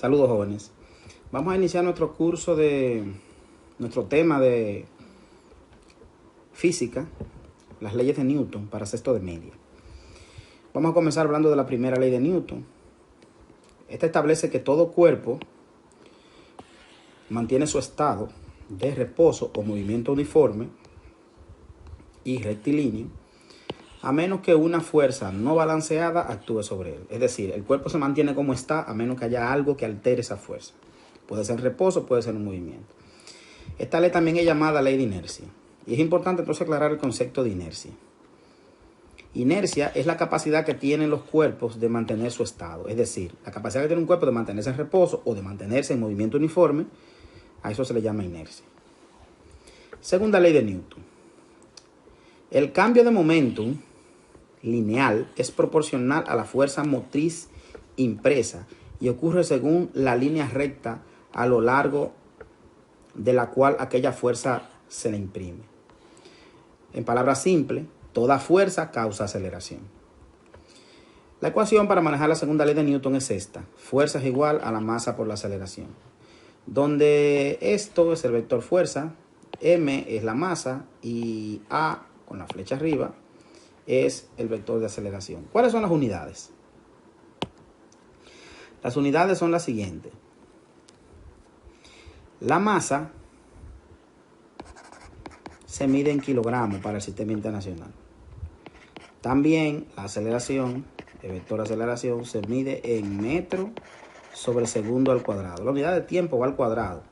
Saludos, jóvenes. Vamos a iniciar nuestro curso nuestro tema de física, las leyes de Newton para sexto de media. Vamos a comenzar hablando de la primera ley de Newton. Esta establece que todo cuerpo mantiene su estado de reposo o movimiento uniforme y rectilíneo, a menos que una fuerza no balanceada actúe sobre él. Es decir, el cuerpo se mantiene como está a menos que haya algo que altere esa fuerza. Puede ser reposo, puede ser un movimiento. Esta ley también es llamada ley de inercia. Y es importante entonces aclarar el concepto de inercia. Inercia es la capacidad que tienen los cuerpos de mantener su estado. Es decir, la capacidad que tiene un cuerpo de mantenerse en reposo o de mantenerse en movimiento uniforme, a eso se le llama inercia. Segunda ley de Newton. El cambio de momentum lineal es proporcional a la fuerza motriz impresa y ocurre según la línea recta a lo largo de la cual aquella fuerza se le imprime. En palabras simples, toda fuerza causa aceleración. La ecuación para manejar la segunda ley de Newton es esta: fuerza es igual a la masa por la aceleración, donde esto es el vector fuerza, m es la masa y a con la flecha arriba es el vector de aceleración. ¿Cuáles son las unidades? Las unidades son las siguientes. La masa se mide en kilogramos para el sistema internacional. También la aceleración, el vector de aceleración, se mide en metro sobre segundo al cuadrado. La unidad de tiempo va al cuadrado.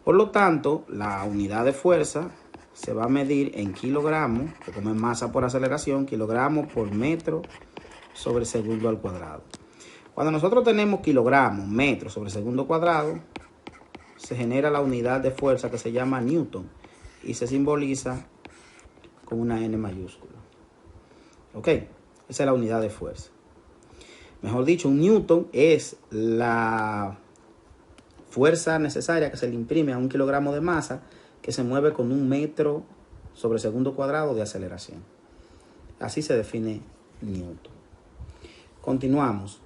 Por lo tanto, la unidad de fuerza se va a medir en kilogramos, que como es masa por aceleración, kilogramos por metro sobre segundo al cuadrado. Cuando nosotros tenemos kilogramos, metro sobre segundo cuadrado, se genera la unidad de fuerza que se llama Newton y se simboliza con una N mayúscula. Ok, esa es la unidad de fuerza. Mejor dicho, un Newton es la fuerza necesaria que se le imprime a un kilogramo de masa que se mueve con un metro sobre segundo cuadrado de aceleración. Así se define Newton. Continuamos.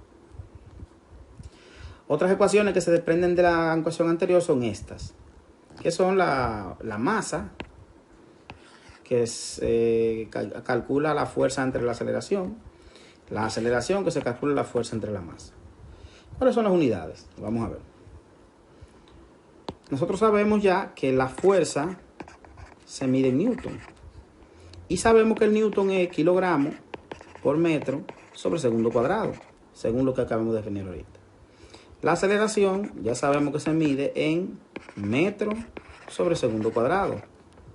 Otras ecuaciones que se desprenden de la ecuación anterior son estas, que son la masa, que calcula la fuerza entre la aceleración que se calcula la fuerza entre la masa. ¿Cuáles son las unidades? Vamos a ver. Nosotros sabemos ya que la fuerza se mide en Newton. Y sabemos que el Newton es kilogramos por metro sobre segundo cuadrado, según lo que acabamos de definir ahorita. La aceleración ya sabemos que se mide en metro sobre segundo cuadrado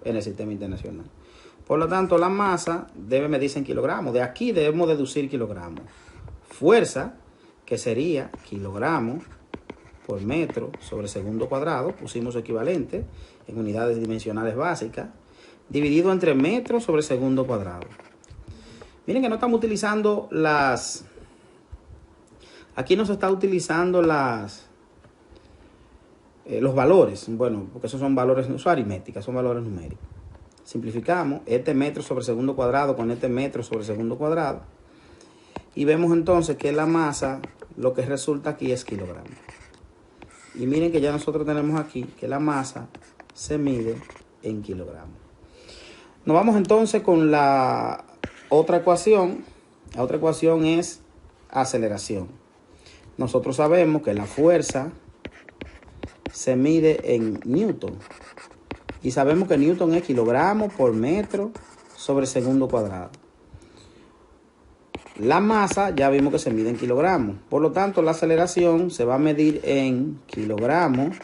en el sistema internacional. Por lo tanto, la masa debe medirse en kilogramos. De aquí debemos deducir kilogramos. Fuerza, que sería kilogramos por metro sobre segundo cuadrado, pusimos equivalente en unidades dimensionales básicas, dividido entre metro sobre segundo cuadrado. Miren que no estamos utilizando aquí no se está utilizando los valores, bueno, porque esos son valores, no son aritméticas, son valores numéricos. Simplificamos este metro sobre segundo cuadrado con este metro sobre segundo cuadrado y vemos entonces que la masa, lo que resulta aquí es kilogramos. Y miren que ya nosotros tenemos aquí que la masa se mide en kilogramos. Nos vamos entonces con la otra ecuación. La otra ecuación es aceleración. Nosotros sabemos que la fuerza se mide en Newton. Y sabemos que Newton es kilogramos por metro sobre segundo cuadrado. La masa ya vimos que se mide en kilogramos. Por lo tanto, la aceleración se va a medir en kilogramos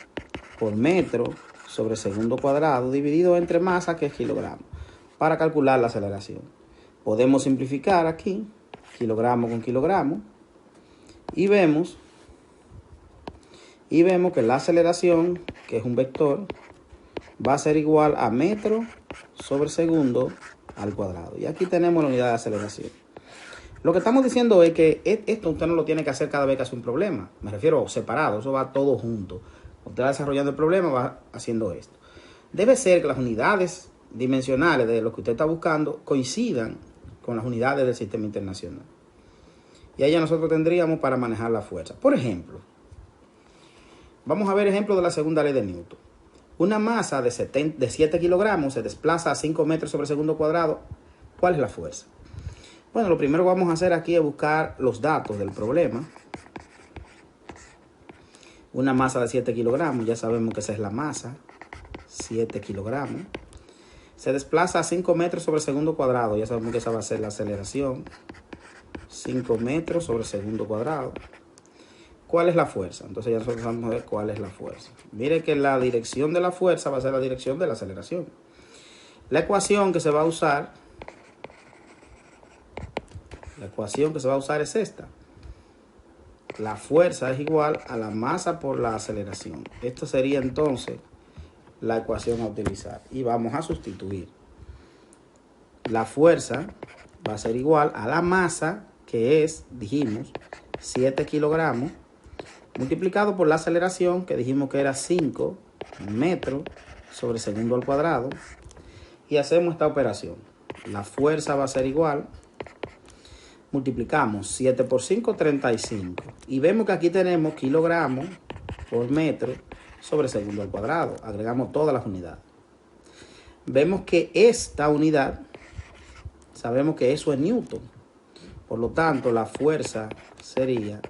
por metro sobre segundo cuadrado dividido entre masa, que es kilogramos, para calcular la aceleración. Podemos simplificar aquí kilogramo con kilogramo y vemos que la aceleración, que es un vector, va a ser igual a metro sobre segundo al cuadrado. Y aquí tenemos la unidad de aceleración. Lo que estamos diciendo es que esto usted no lo tiene que hacer cada vez que hace un problema. Me refiero separado, eso va todo junto. Usted va desarrollando el problema, va haciendo esto. Debe ser que las unidades dimensionales de lo que usted está buscando coincidan con las unidades del sistema internacional. Y ahí ya nosotros tendríamos para manejar la fuerza. Por ejemplo, Vamos a ver ejemplo de la segunda ley de Newton. Una masa de 7 kilogramos se desplaza a 5 metros sobre segundo cuadrado. ¿Cuál es la fuerza? Bueno, lo primero que vamos a hacer aquí es buscar los datos del problema. Una masa de 7 kilogramos, ya sabemos que esa es la masa, 7 kilogramos. Se desplaza a 5 metros sobre segundo cuadrado, ya sabemos que esa va a ser la aceleración. 5 metros sobre segundo cuadrado. ¿Cuál es la fuerza? Entonces ya nosotros vamos a ver cuál es la fuerza. Mire que la dirección de la fuerza va a ser la dirección de la aceleración. La ecuación que se va a usar, es esta. La fuerza es igual a la masa por la aceleración. Esto sería entonces la ecuación a utilizar. Y vamos a sustituir. La fuerza va a ser igual a la masa, que es, dijimos, 7 kilogramos, multiplicado por la aceleración, que dijimos que era 5 metros sobre segundo al cuadrado. Y hacemos esta operación. La fuerza va a ser igual, multiplicamos 7 por 5, 35. Y vemos que aquí tenemos kilogramos por metro sobre segundo al cuadrado. Agregamos todas las unidades. Vemos que esta unidad, sabemos que eso es Newton. Por lo tanto, la fuerza sería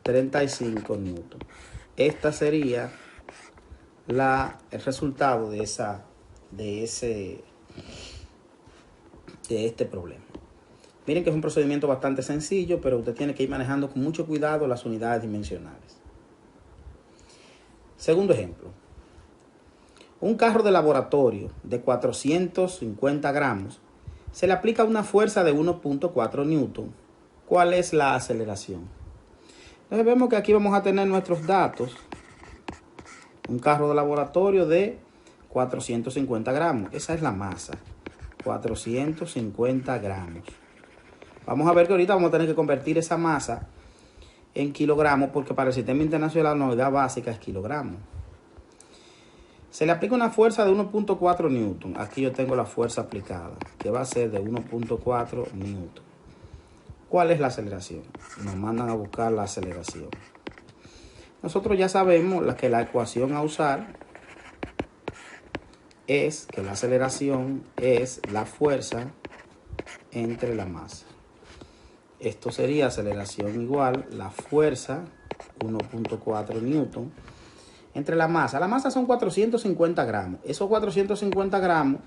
35 newton. Esta sería el resultado de este problema. Miren que es un procedimiento bastante sencillo, pero usted tiene que ir manejando con mucho cuidado las unidades dimensionales. Segundo ejemplo. Un carro de laboratorio de 450 gramos se le aplica una fuerza de 1.4 newton. ¿Cuál es la aceleración? Entonces vemos que aquí vamos a tener nuestros datos. Un carro de laboratorio de 450 gramos. Esa es la masa. 450 gramos. Vamos a ver que ahorita vamos a tener que convertir esa masa en kilogramos, porque para el sistema internacional la unidad básica es kilogramos. Se le aplica una fuerza de 1.4 newton. Aquí yo tengo la fuerza aplicada, que va a ser de 1.4 newton. ¿Cuál es la aceleración? Nos mandan a buscar la aceleración. Nosotros ya sabemos que la ecuación a usar es que la aceleración es la fuerza entre la masa. Esto sería aceleración igual la fuerza, 1.4 newton, entre la masa. La masa son 450 gramos. Esos 450 gramos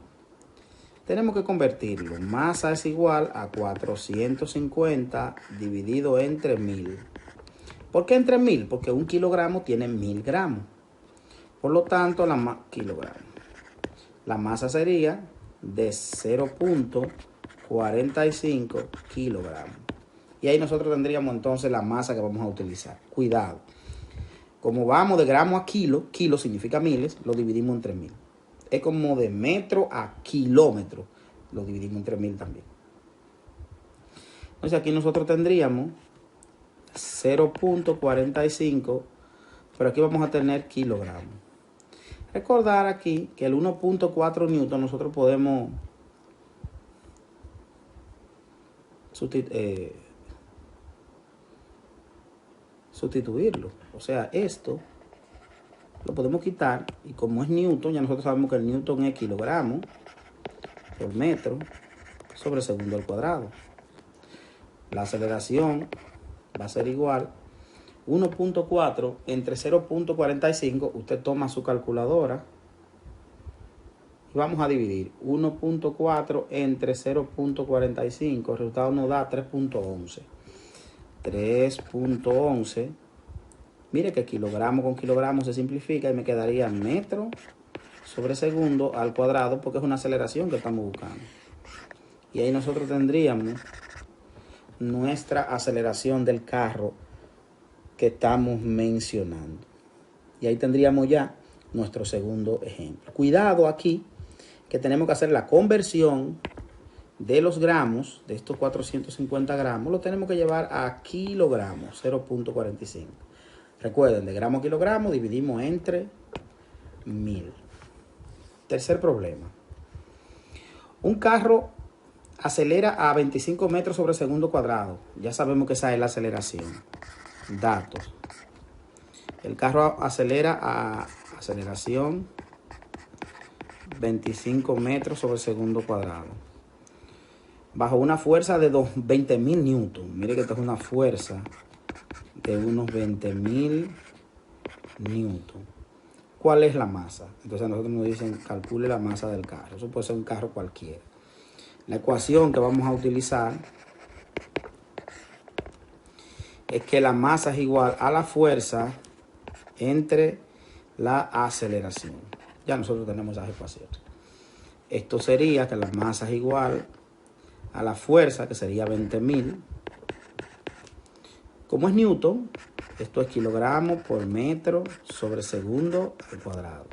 tenemos que convertirlo. Masa es igual a 450 dividido entre 1000. ¿Por qué entre 1000? Porque un kilogramo tiene 1000 gramos. Por lo tanto, la masa sería de 0.45 kilogramos. Y ahí nosotros tendríamos entonces la masa que vamos a utilizar. Cuidado. Como vamos de gramo a kilo, kilo significa miles, lo dividimos entre 1000. Es como de metro a kilómetro, lo dividimos entre 1000 también. Entonces aquí nosotros tendríamos 0.45, pero aquí vamos a tener kilogramos. Recordar aquí que el 1.4 newton nosotros podemos sustituirlo. O sea, esto lo podemos quitar y como es newton, ya nosotros sabemos que el newton es kilogramos por metro sobre segundo al cuadrado. La aceleración va a ser igual 1.4 entre 0.45. Usted toma su calculadora y vamos a dividir 1.4 entre 0.45. El resultado nos da 3.11. 3.11. Mire que kilogramo con kilogramo se simplifica y me quedaría metro sobre segundo al cuadrado, porque es una aceleración que estamos buscando. Y ahí nosotros tendríamos nuestra aceleración del carro que estamos mencionando. Y ahí tendríamos ya nuestro segundo ejemplo. Cuidado aquí, que tenemos que hacer la conversión de los gramos, de estos 450 gramos, lo tenemos que llevar a kilogramos, 0.45. Recuerden, de gramo a kilogramo dividimos entre 1000. Tercer problema. Un carro acelera a 25 metros sobre segundo cuadrado. Ya sabemos que esa es la aceleración. Datos. El carro acelera a aceleración 25 metros sobre segundo cuadrado. Bajo una fuerza de 20.000 newton. Mire que esta es una fuerza de unos 20.000 newton. ¿Cuál es la masa? Entonces a nosotros nos dicen, calcule la masa del carro. Eso puede ser un carro cualquiera. La ecuación que vamos a utilizar es que la masa es igual a la fuerza entre la aceleración. Ya nosotros tenemos esa ecuación. Esto sería que la masa es igual a la fuerza, que sería 20.000. Como es newton, esto es kilogramos por metro sobre segundo al cuadrado.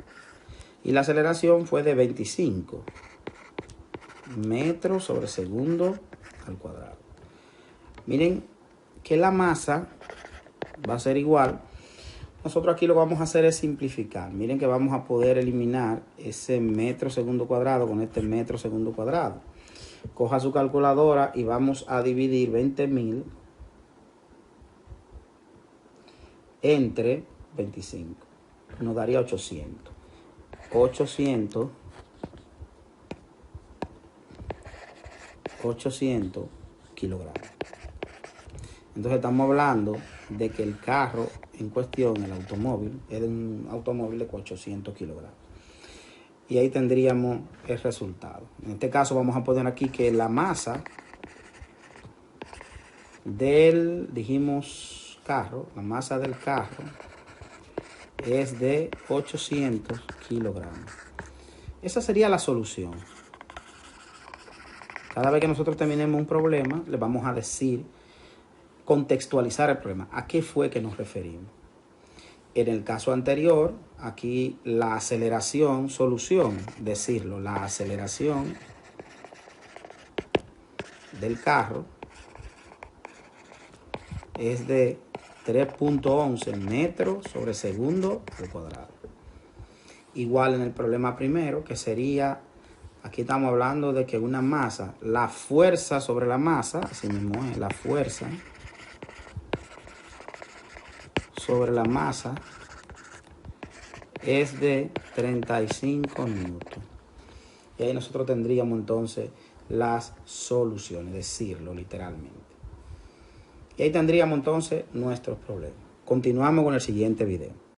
Y la aceleración fue de 25 metros sobre segundo al cuadrado. Miren que la masa va a ser igual. Nosotros aquí lo que vamos a hacer es simplificar. Miren que vamos a poder eliminar ese metro segundo cuadrado con este metro segundo cuadrado. Coja su calculadora y vamos a dividir 20.000 entre 25. Nos daría 800. 800 kilogramos. Entonces estamos hablando de que el carro en cuestión, el automóvil, es un automóvil de 800 kilogramos. Y ahí tendríamos el resultado. En este caso vamos a poner aquí que la masa del, dijimos, carro, la masa del carro es de 800 kilogramos. Esa sería la solución. Cada vez que nosotros terminemos un problema, le vamos a decir, contextualizar el problema. ¿A qué fue que nos referimos? En el caso anterior, aquí la aceleración, solución, decirlo, la aceleración del carro es de 3.11 metros sobre segundo al cuadrado. Igual en el problema primero, que sería, aquí estamos hablando de que una masa, la fuerza sobre la masa, así mismo es, la fuerza sobre la masa es de 35 newton. Y ahí nosotros tendríamos entonces las soluciones, decirlo literalmente. Y ahí tendríamos entonces nuestros problemas. Continuamos con el siguiente video.